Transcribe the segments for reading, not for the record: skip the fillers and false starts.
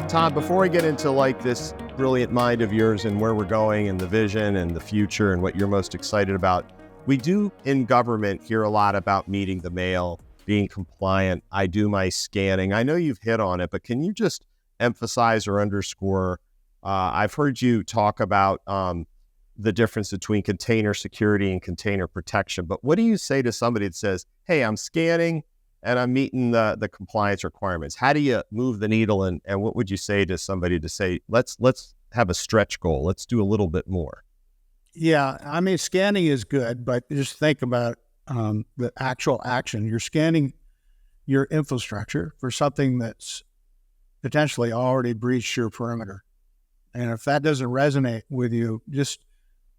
Tom, before I get into like this brilliant mind of yours and where we're going and the vision and the future and what you're most excited about, we do in government hear a lot about meeting the mail, being compliant. I do my scanning. I know you've hit on it, but can you just emphasize or underscore? I've heard you talk about the difference between container security and container protection, but what do you say to somebody that says, hey, I'm scanning and I'm meeting the compliance requirements? How do you move the needle, and what would you say to somebody to say, let's have a stretch goal, let's do a little bit more? Yeah, I mean, scanning is good, but just think about the actual action. You're scanning your infrastructure for something that's potentially already breached your perimeter. And if that doesn't resonate with you, just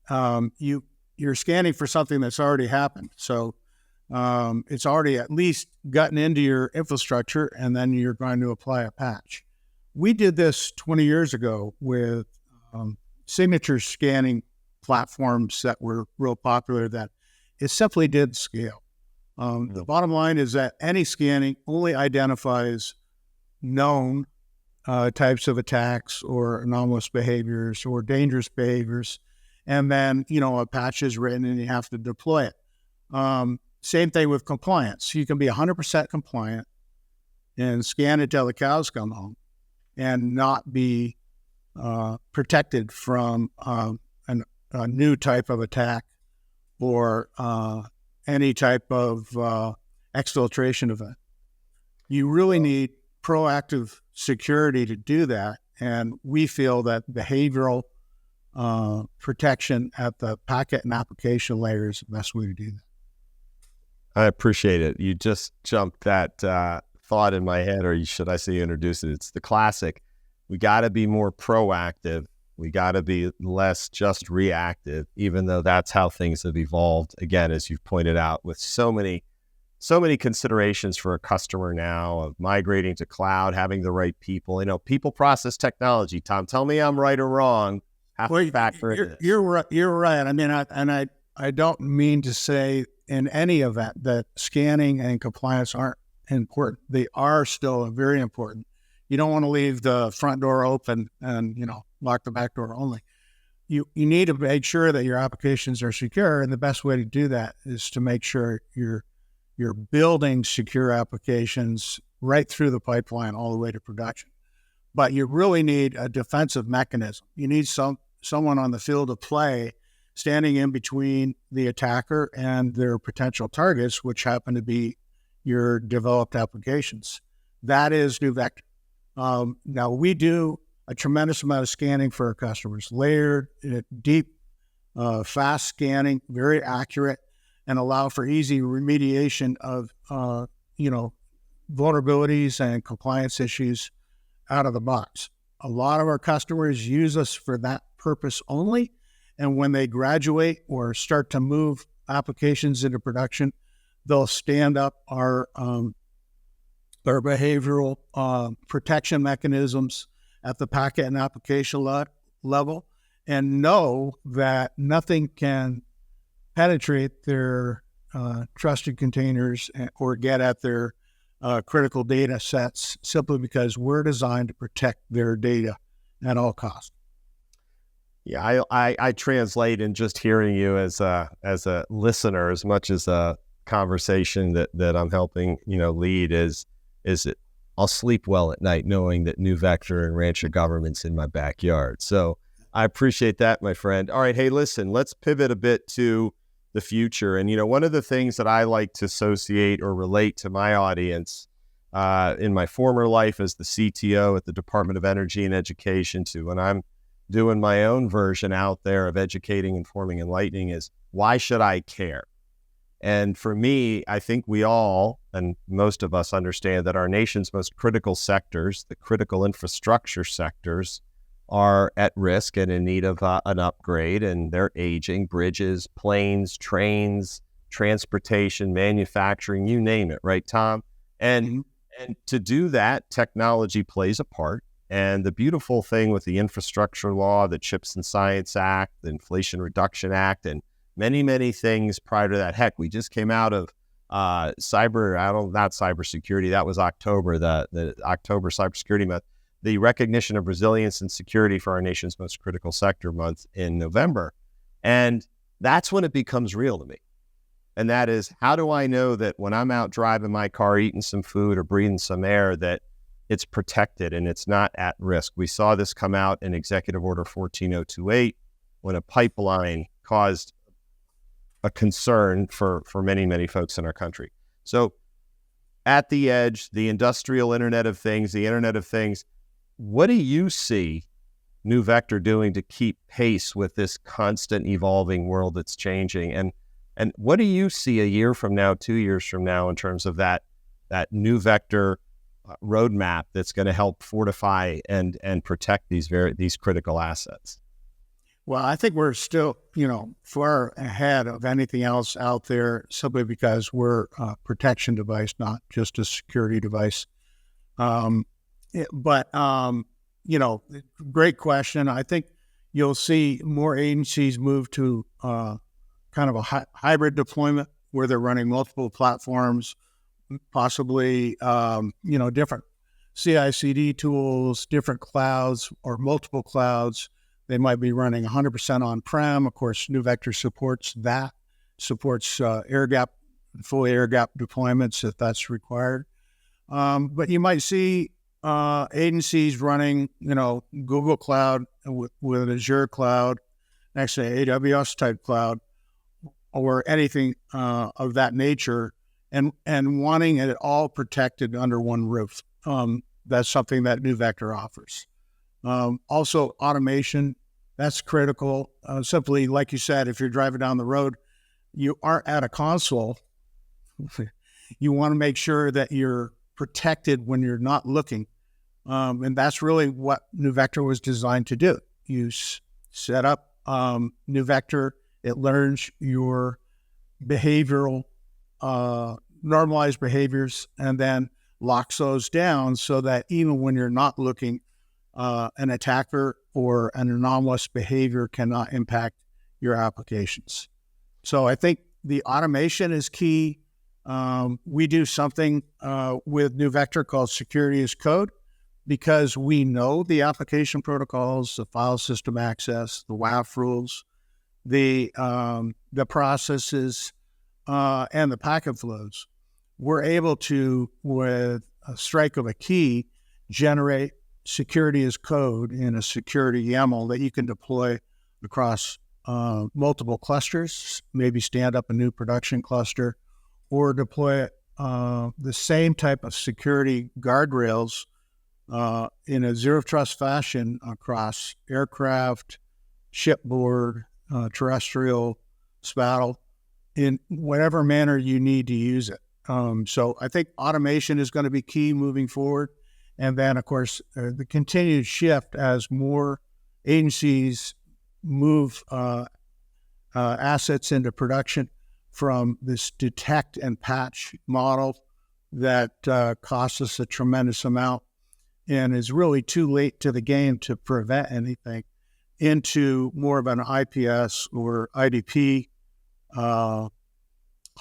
you're scanning for something that's already happened. So it's already at least gotten into your infrastructure, and then you're going to apply a patch. We did this 20 years ago with signature scanning platforms that were real popular, that it simply did scale. The bottom line is that any scanning only identifies known types of attacks or anomalous behaviors or dangerous behaviors. And then, a patch is written and you have to deploy it. Same thing with compliance. You can be 100% compliant and scan it till the cows come home and not be protected from a new type of attack or any type of exfiltration event. You really need proactive security to do that. And we feel that behavioral protection at the packet and application layer is the best way to do that. I appreciate it. You just jumped that thought in my head, or should I say introduce it? It's the classic. We got to be more proactive. We got to be less just reactive, even though that's how things have evolved. Again, as you've pointed out, with so many considerations for a customer now of migrating to cloud, having the right people, people, process, technology. Tom, tell me I'm right or wrong. You're right. You're right. I mean, I don't mean to say in any event that scanning and compliance aren't important. They are still very important. You don't want to leave the front door open and, lock the back door only. You need to make sure that your applications are secure. And the best way to do that is to make sure you're building secure applications right through the pipeline all the way to production. But you really need a defensive mechanism. You need someone on the field of play standing in between the attacker and their potential targets, which happen to be your developed applications. That is NeuVector. Now, we do a tremendous amount of scanning for our customers, layered, deep, fast scanning, very accurate, and allow for easy remediation of, vulnerabilities and compliance issues out of the box. A lot of our customers use us for that purpose only. And when they graduate or start to move applications into production, they'll stand up our behavioral protection mechanisms at the packet and application level, and know that nothing can penetrate their trusted containers or get at their critical data sets, simply because we're designed to protect their data at all costs. Yeah, I translate in just hearing you as a listener as much as a conversation that I'm helping lead is it I'll sleep well at night knowing that NeuVector and Rancher Government's in my backyard. So I appreciate that, my friend. All right, hey, listen, let's pivot a bit to the future. And one of the things that I like to associate or relate to my audience in my former life as the CTO at the Department of Energy and Education to when I'm doing my own version out there of educating, informing, enlightening is, why should I care? And for me, I think we all, and most of us, understand that our nation's most critical sectors, the critical infrastructure sectors, are at risk and in need of an upgrade, and they're aging. Bridges, planes, trains, transportation, manufacturing, you name it, right, Tom? And to do that, technology plays a part. And the beautiful thing with the infrastructure law, the CHIPS and Science Act, the Inflation Reduction Act, and many things prior to that. Heck, we just came out of not cybersecurity. That was October, the October Cybersecurity Month, the recognition of resilience and security for our nation's most critical sector month in November. And that's when it becomes real to me. And that is, how do I know that when I'm out driving my car, eating some food or breathing some air, that it's protected and it's not at risk? We saw this come out in Executive Order 14028 when a pipeline caused a concern for many folks in our country. So at the edge, the industrial Internet of Things, the Internet of Things, what do you see NeuVector doing to keep pace with this constant evolving world that's changing? And what do you see a year from now, 2 years from now, in terms of that NeuVector roadmap that's going to help fortify and protect these critical assets? Well, I think we're still, far ahead of anything else out there, simply because we're a protection device, not just a security device. Great question. I think you'll see more agencies move to kind of a hybrid deployment where they're running multiple platforms, possibly, different CI/CD tools, different clouds or multiple clouds. They might be running 100% on-prem. Of course, NeuVector supports that, supports full air-gap deployments if that's required. But you might see agencies running, Google Cloud with Azure Cloud, actually AWS type cloud, or anything of that nature, and wanting it all protected under one roof. That's something that NeuVector offers. Also, automation, that's critical. Simply, like you said, if you're driving down the road, you aren't at a console. You want to make sure that you're protected when you're not looking. And that's really what NeuVector was designed to do. You set up NeuVector, it learns your behavioral, normalized behaviors, and then locks those down so that even when you're not looking, an attacker or an anomalous behavior cannot impact your applications. So I think the automation is key. We do something with NeuVector called security as code, because we know the application protocols, the file system access, the WAF rules, the processes, and the packet flows. We're able to, with a strike of a key, generate security as code in a security YAML that you can deploy across multiple clusters, maybe stand up a new production cluster, or deploy the same type of security guardrails in a zero trust fashion across aircraft, shipboard, terrestrial, spattle, in whatever manner you need to use it. So I think automation is going to be key moving forward. And then, of course, the continued shift as more agencies move assets into production from this detect and patch model that costs us a tremendous amount and is really too late to the game to prevent anything, into more of an IPS or IDP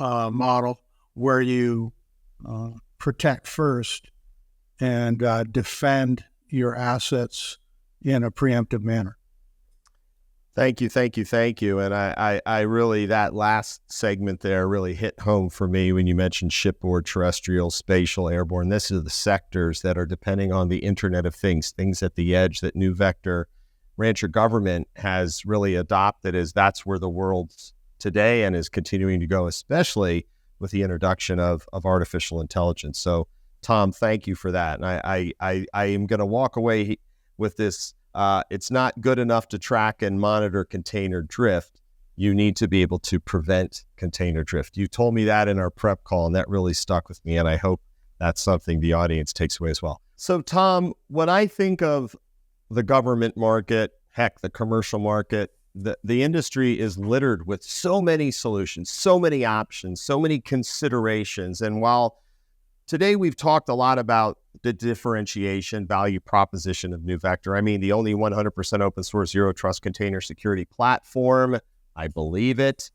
model where you protect first and defend your assets in a preemptive manner. Thank you. And I really, that last segment there really hit home for me when you mentioned shipboard, terrestrial, spatial, airborne. This is the sectors that are depending on the Internet of Things, things at the edge that NeuVector Rancher Government has really adopted, as that's where the world's today and is continuing to go, especially with the introduction of artificial intelligence. So, Tom, thank you for that. And I am going to walk away with this. It's not good enough to track and monitor container drift. You need to be able to prevent container drift. You told me that in our prep call, and that really stuck with me. And I hope that's something the audience takes away as well. So, Tom, when I think of the government market, heck, the commercial market, the industry is littered with so many solutions, so many options, so many considerations. And while today we've talked a lot about the differentiation value proposition of NeuVector, I mean, the only 100% open source zero trust container security platform, I believe it.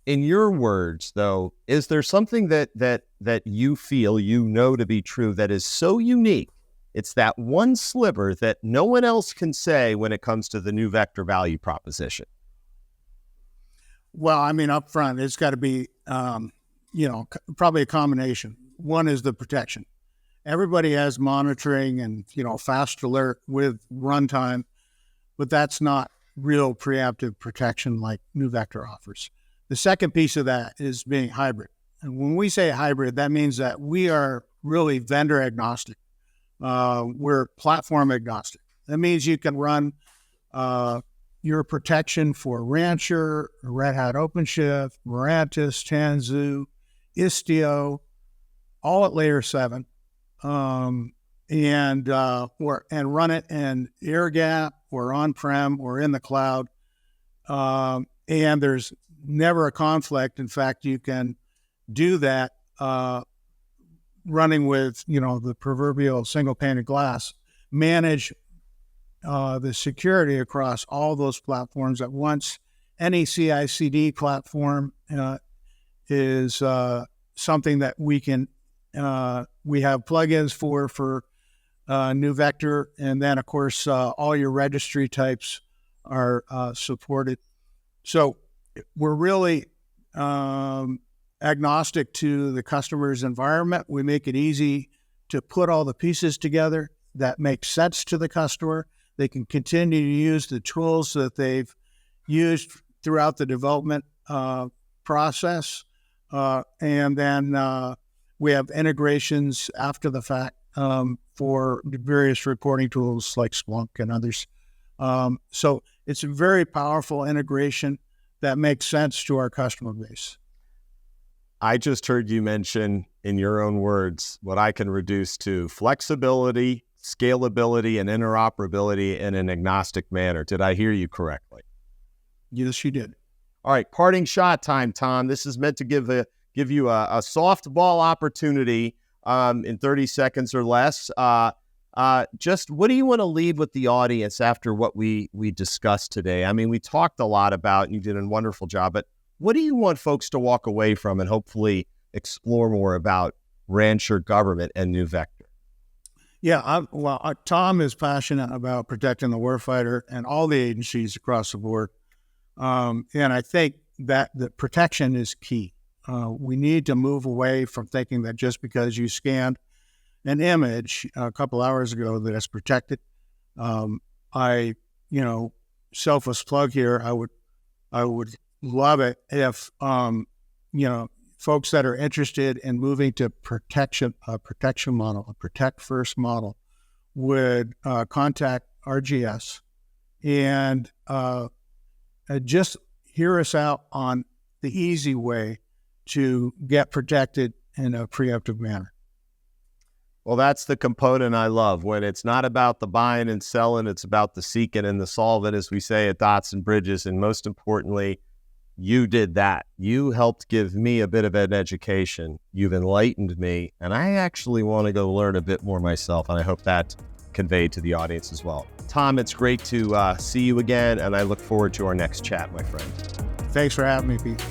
In your words, though, is there something that you feel you know to be true that is so unique? It's that one sliver that no one else can say when it comes to the NeuVector value proposition. Well, I mean, up front, it's got to be, probably a combination. One is the protection. Everybody has monitoring and, fast alert with runtime, but that's not real preemptive protection like NeuVector offers. The second piece of that is being hybrid. And when we say hybrid, that means that we are really vendor agnostic. We're platform agnostic. That means you can run your protection for Rancher, Red Hat OpenShift, Mirantis, Tanzu, Istio, all at layer 7, and run it in air gap or on-prem or in the cloud. And there's never a conflict. In fact, you can do that running with, the proverbial single pane of glass, manage the security across all those platforms at once. Any CI/CD platform is something that we can, we have plugins for NeuVector, and then of course all your registry types are supported. So we're really agnostic to the customer's environment. We make it easy to put all the pieces together that make sense to the customer. They can continue to use the tools that they've used throughout the development process. And then we have integrations after the fact for various reporting tools like Splunk and others. So it's a very powerful integration that makes sense to our customer base. I just heard you mention in your own words what I can reduce to flexibility, scalability, and interoperability in an agnostic manner. Did I hear you correctly? Yes, you did. All right, parting shot time, Tom. This is meant to give you a softball opportunity in 30 seconds or less. Just what do you want to leave with the audience after what we discussed today? I mean, we talked a lot about, and you did a wonderful job, but what do you want folks to walk away from and hopefully explore more about Rancher Government and NeuVector? Yeah, Tom is passionate about protecting the warfighter and all the agencies across the board. And I think that the protection is key. We need to move away from thinking that just because you scanned an image a couple hours ago that it's protected. Selfless plug here, I would love it if, folks that are interested in moving to a protection model, a protect first model, would contact RGS and just hear us out on the easy way to get protected in a preemptive manner. Well, that's the component I love. When it's not about the buying and selling, it's about the seeking and the solving, as we say at Dots and Bridges. And most importantly, you did that. You helped give me a bit of an education. You've enlightened me, and I actually want to go learn a bit more myself, and I hope that conveyed to the audience as well. Tom, it's great to see you again, and I look forward to our next chat, my friend. Thanks for having me, Pete.